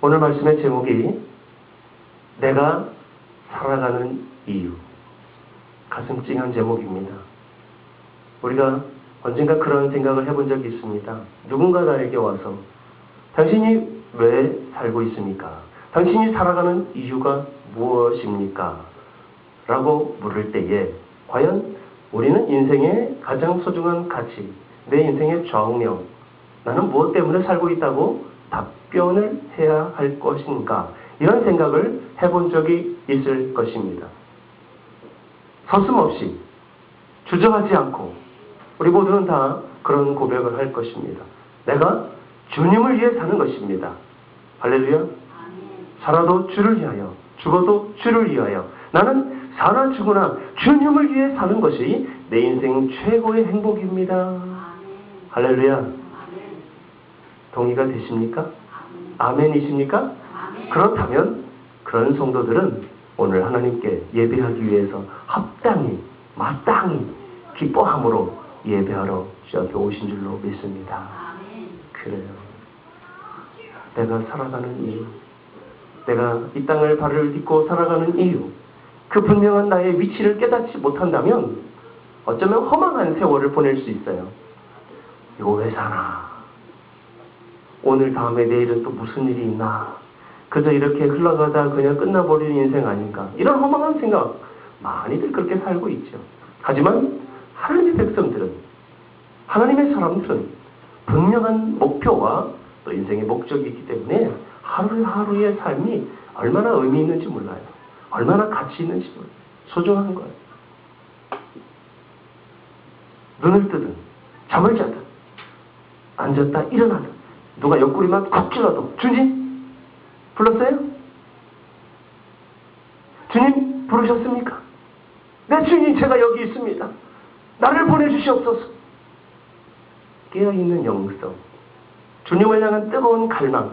오늘 말씀의 제목이 내가 살아가는 이유. 가슴 찡한 제목입니다. 우리가 언젠가 그런 생각을 해본 적이 있습니다. 누군가 나에게 와서 당신이 왜 살고 있습니까? 당신이 살아가는 이유가 무엇입니까? 라고 물을 때에 과연 우리는 인생의 가장 소중한 가치, 내 인생의 좌우명, 나는 무엇 때문에 살고 있다고 답변을 해야 할 것인가? 이런 생각을 해본 적이 있을 것입니다. 서슴없이 주저하지 않고 우리 모두는 다 그런 고백을 할 것입니다. 내가 주님을 위해 사는 것입니다. 할렐루야. 살아도 주를 위하여, 죽어도 주를 위하여. 나는 사나 죽으나 주님을 위해 사는 것이 내 인생 최고의 행복입니다. 할렐루야. 동의가 되십니까? 아멘이십니까? 그렇다면 그런 성도들은 오늘 하나님께 예배하기 위해서 합당히, 마땅히 기뻐함으로 예배하러 주 앞에 오신 줄로 믿습니다. 그래요. 내가 살아가는 이유, 내가 이 땅을 발을 딛고 살아가는 이유, 그 분명한 나의 위치를 깨닫지 못한다면 어쩌면 허망한 세월을 보낼 수 있어요. 이거 왜 사나? 오늘 다음에 내일은 또 무슨 일이 있나? 그저 이렇게 흘러가다 그냥 끝나버리는 인생 아닌가? 이런 허망한 생각 많이들 그렇게 살고 있죠. 하지만 하나님의 백성들은, 하나님의 사람들은 분명한 목표와 또 인생의 목적이 있기 때문에 하루하루의 삶이 얼마나 의미 있는지 몰라요. 얼마나 가치 있는지 몰라요. 소중한 거예요. 눈을 뜨든 잠을 자든 앉았다 일어나든 누가 옆구리만 콕 찔러도 주님 불렀어요? 주님 부르셨습니까? 네 주님, 제가 여기 있습니다. 나를 보내주시옵소서. 깨어있는 영성, 주님을 향한 뜨거운 갈망,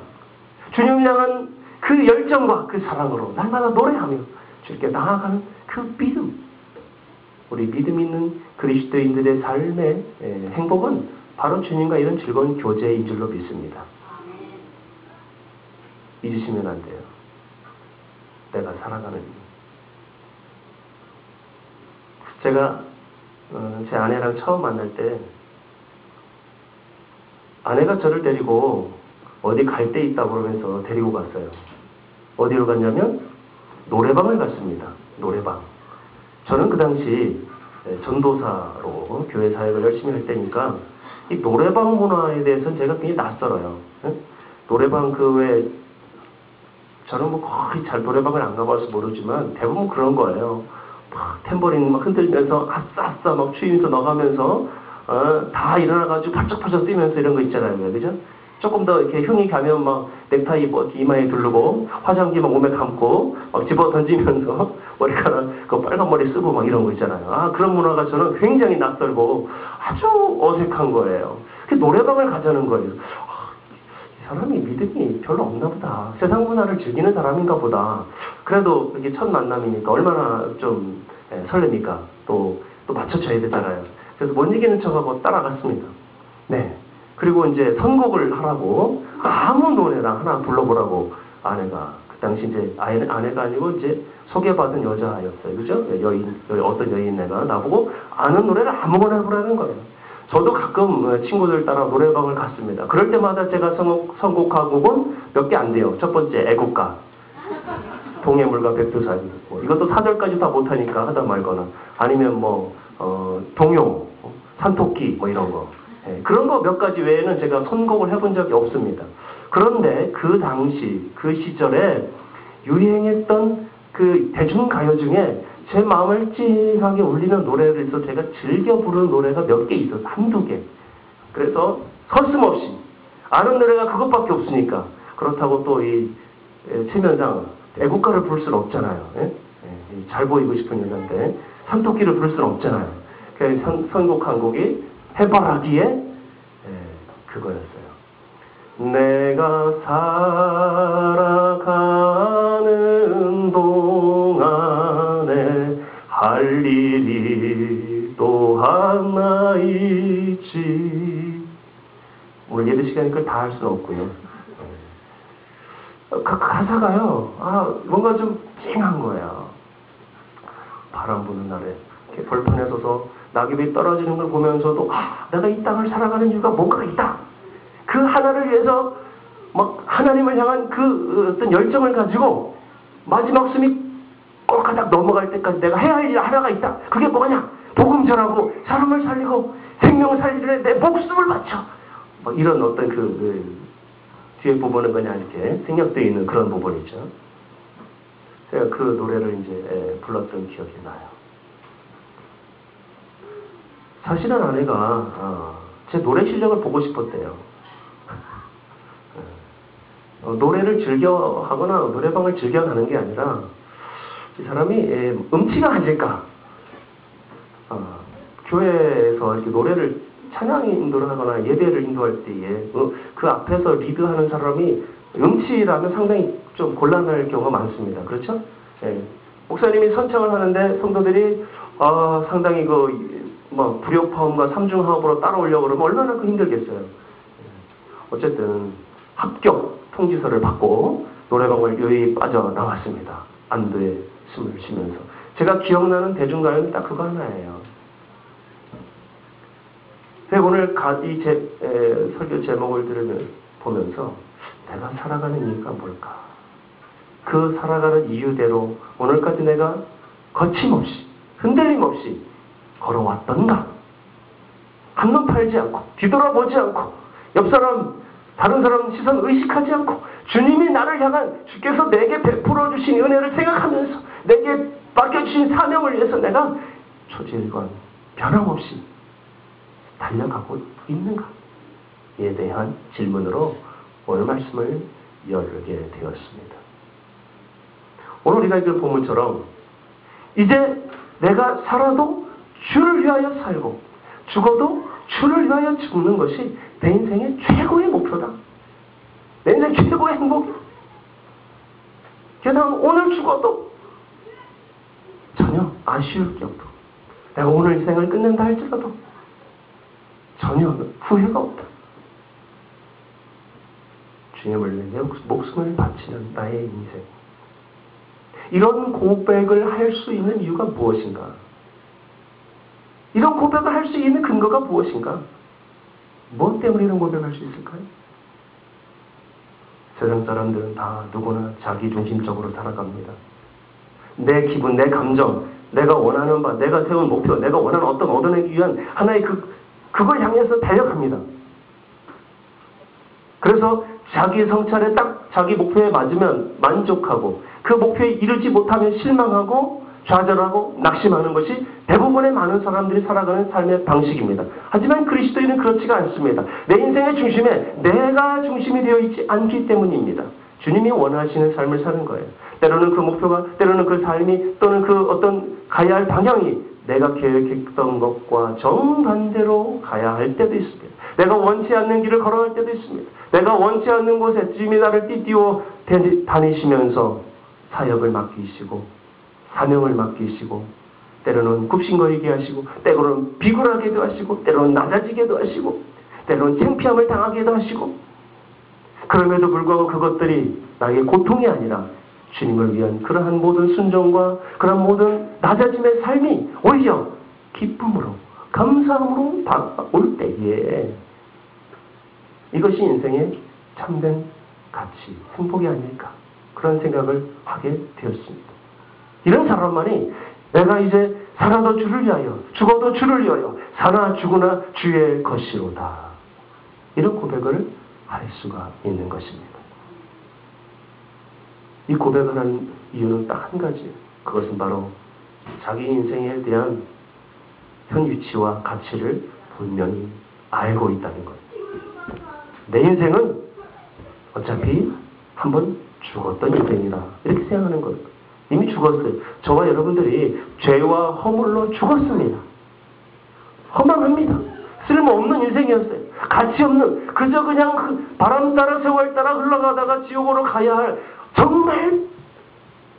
주님을 향한 그 열정과 그 사랑으로 날마다 노래하며 주님께 나아가는 그 믿음. 우리 믿음 있는 그리스도인들의 삶의 행복은 바로 주님과 이런 즐거운 교제인 줄로 믿습니다. 잊으시면 안 돼요. 내가 살아가는 이유. 제가 제 아내랑 처음 만날 때 아내가 저를 데리고 어디 갈 데 있다고 그러면서 데리고 갔어요. 어디로 갔냐면 노래방을 갔습니다. 노래방. 저는 그 당시 전도사로 교회 사역을 열심히 할 때니까 이 노래방 문화에 대해서는 제가 굉장히 낯설어요. 노래방 저는 뭐 거의 잘 노래방을 안 가봐서 모르지만 대부분 그런 거예요. 막 탬버린 막 흔들면서 아싸 막 추임새 넣어가면서 다 일어나가지고 팔쩍팔쩍 뛰면서 이런 거 있잖아요. 그죠? 조금 더 이렇게 흥이 가면 막 넥타이 뭐 이마에 두르고 화장지 막 몸에 감고 막 집어 던지면서 머리카락 그 빨간 머리 쓰고 막 이런 거 있잖아요. 그런 문화가 저는 굉장히 낯설고 아주 어색한 거예요. 노래방을 가자는 거예요. 이 사람이 믿음이 별로 없나 보다. 세상 문화를 즐기는 사람인가 보다. 그래도 이게 첫 만남이니까 얼마나 좀 설렙니까? 또 맞춰줘야 되잖아요. 그래서 못 이기는 척하고 따라갔습니다. 네. 그리고 이제 선곡을 하라고 아무 노래나 하나 불러보라고 아내가, 그 당시 이제 아내가 아니고 이제 소개받은 여자였어요. 그죠? 어떤 여인네가 나보고 아는 노래를 아무거나 해보라는 거예요. 저도 가끔 친구들 따라 노래방을 갔습니다. 그럴 때마다 제가 선곡한 곡은 몇 개 안 돼요. 첫 번째 애국가, 동해물과 백두산, 이것도 4절까지 다 못하니까 하다 말거나, 아니면 동요, 산토끼 뭐 이런 거. 그런 거 몇 가지 외에는 제가 선곡을 해본 적이 없습니다. 그런데 그 당시, 그 시절에 유행했던 그 대중가요 중에 제 마음을 찡하게 울리는 노래를 해서 제가 즐겨 부르는 노래가 몇 개 있어요. 한두 개. 그래서 서슴없이 아는 노래가 그것밖에 없으니까, 그렇다고 또 이 체면상 애국가를 부를 수는 없잖아요. 잘 보이고 싶은 여자인데 산토끼를 부를 수는 없잖아요. 그래서 선곡한 곡이 해바라기에 그거였어요. 내가 살아가는 동안에 할 일이 또 하나 있지. 오늘 예배 시간에 그걸 다 할 수는 없고요. 가사가요. 뭔가 좀 찡한 거예요. 바람 부는 날에 이렇게 벌판에 서서 낙엽이 떨어지는 걸 보면서도 내가 이 땅을 살아가는 이유가 뭔가 있다. 그 하나를 위해서 막 하나님을 향한 그 어떤 열정을 가지고 마지막 숨이 꼴까닥 넘어갈 때까지 내가 해야 할 일 하나가 있다. 그게 뭐냐? 복음 전하고 사람을 살리고 생명을 살리려 내 목숨을 바쳐. 이런 어떤 뒤에 부분은 그냥 이렇게 생략되어 있는 그런 부분이죠. 제가 그 노래를 이제 불렀던 기억이 나요. 사실은 아내가 제 노래 실력을 보고 싶었대요. 노래를 즐겨 하거나 노래방을 즐겨 가는 게 아니라 이 사람이 음치가 아닐까. 교회에서 이렇게 노래를 찬양 인도를 하거나 예배를 인도할 때에 그 앞에서 리드하는 사람이 음치라면 상당히 좀 곤란할 경우가 많습니다. 그렇죠? 목사님이 선창을 하는데 성도들이 상당히 불협화음과 삼중화음으로 따라오려고 그러면 얼마나 힘들겠어요. 어쨌든 합격 통지서를 받고 노래방을 요이 빠져나왔습니다. 안도의 숨을 쉬면서. 제가 기억나는 대중가요는 딱 그거 하나예요. 제가 오늘 이 설교 제목을 보면서 내가 살아가는 이유가 뭘까? 그 살아가는 이유대로 오늘까지 내가 거침없이 흔들림 없이 걸어왔던가? 한눈 팔지 않고 뒤돌아보지 않고 옆 사람 다른 사람 시선 의식하지 않고 주님이 나를 향한 주께서 내게 베풀어 주신 은혜를 생각하면서 내게 맡겨주신 사명을 위해서 내가 초질관 변함없이 달려가고 있는가에 대한 질문으로 오늘 말씀을 열게 되었습니다. 오늘 우리가 읽은 본문처럼 이제 내가 살아도 주를 위하여 살고 죽어도 주를 위하여 죽는 것이 내 인생의 최고의 목표다. 내 인생 최고의 행복이야. 게다가 오늘 죽어도 전혀 아쉬울 게 없고 내가 오늘 인생을 끝낸다 할지라도 전혀 후회가 없다. 주님을 위해 내 목숨을 바치는 나의 인생. 이런 고백을 할 수 있는 이유가 무엇인가? 이런 고백을 할 수 있는 근거가 무엇인가? 무엇 때문에 이런 고백을 할 수 있을까요? 세상 사람들은 다 누구나 자기중심적으로 살아갑니다. 내 기분, 내 감정, 내가 원하는 바, 내가 세운 목표, 내가 원하는 어떤 얻어내기 위한 하나의 그걸 향해서 달려갑니다. 그래서 자기 성찰에 딱 자기 목표에 맞으면 만족하고 그 목표에 이르지 못하면 실망하고 좌절하고 낙심하는 것이 대부분의 많은 사람들이 살아가는 삶의 방식입니다. 하지만 그리스도인은 그렇지가 않습니다. 내 인생의 중심에 내가 중심이 되어 있지 않기 때문입니다. 주님이 원하시는 삶을 사는 거예요. 때로는 그 목표가, 때로는 그 삶이, 또는 그 어떤 가야 할 방향이 내가 계획했던 것과 정반대로 가야 할 때도 있습니다. 내가 원치 않는 길을 걸어갈 때도 있습니다. 내가 원치 않는 곳에 주님이 나를 띠띠워 다니시면서 사역을 맡기시고 사명을 맡기시고 때로는 굽신거리게 하시고 때로는 비굴하게도 하시고 때로는 낮아지게도 하시고 때로는 창피함을 당하게도 하시고 그럼에도 불구하고 그것들이 나에게 고통이 아니라 주님을 위한 그러한 모든 순종과 그러한 모든 낮아짐의 삶이 오히려 기쁨으로 감사함으로 바올 때에 이것이 인생의 참된 가치, 행복이 아닐까 그런 생각을 하게 되었습니다. 이런 사람만이 내가 이제 살아도 주를 위하여 죽어도 주를 위하여 사나 죽으나 주의 것이로다. 이런 고백을 할 수가 있는 것입니다. 이 고백을 하는 이유는 딱 한 가지. 그것은 바로 자기 인생에 대한 현 위치와 가치를 분명히 알고 있다는 것. 내 인생은 어차피 한번 죽었던 인생이다. 이렇게 생각하는 것. 이미 죽었어요. 저와 여러분들이 죄와 허물로 죽었습니다. 허망합니다. 쓸모없는 인생이었어요. 가치 없는, 그저 그냥 바람 따라 세월 따라 흘러가다가 지옥으로 가야 할 정말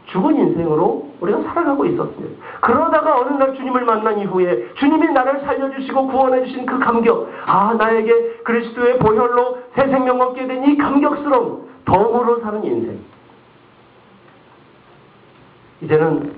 죽은 인생으로 우리가 살아가고 있었습니다. 그러다가 어느 날 주님을 만난 이후에 주님이 나를 살려주시고 구원해주신 그 감격, 나에게 그리스도의 보혈로 새 생명 얻게 된 이 감격스러움, 덤으로 사는 인생. 이제는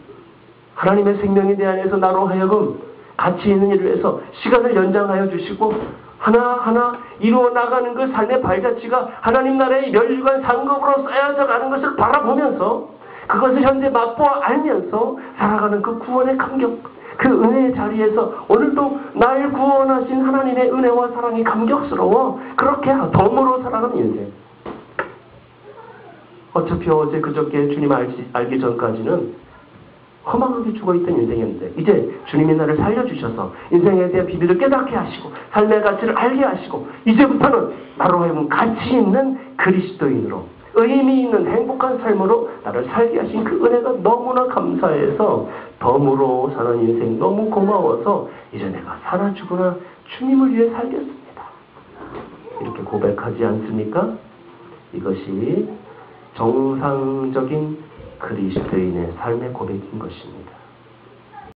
하나님의 생명에 대한해서 나로 하여금 가치 있는 일을 해서 시간을 연장하여 주시고 하나하나 이루어 나가는 그 삶의 발자취가 하나님 나라의 멸류관 상급으로 쌓여져 가는 것을 바라보면서 그것을 현재 맛보아 알면서 살아가는 그 구원의 감격, 그 은혜의 자리에서 오늘도 날 구원하신 하나님의 은혜와 사랑이 감격스러워 그렇게 덤으로 살아가는 인생. 어차피 어제 그저께 주님 알기 전까지는 허망하게 죽어있던 인생이었는데 이제 주님이 나를 살려주셔서 인생에 대한 비밀을 깨닫게 하시고 삶의 가치를 알게 하시고 이제부터는 나로 하여금 가치 있는 그리스도인으로 의미 있는 행복한 삶으로 나를 살게 하신 그 은혜가 너무나 감사해서 덤으로 사는 인생 너무 고마워서 이제 내가 살아 죽으나 주님을 위해 살겠습니다. 이렇게 고백하지 않습니까? 이것이 정상적인 그리스도인의 삶의 고백인 것입니다.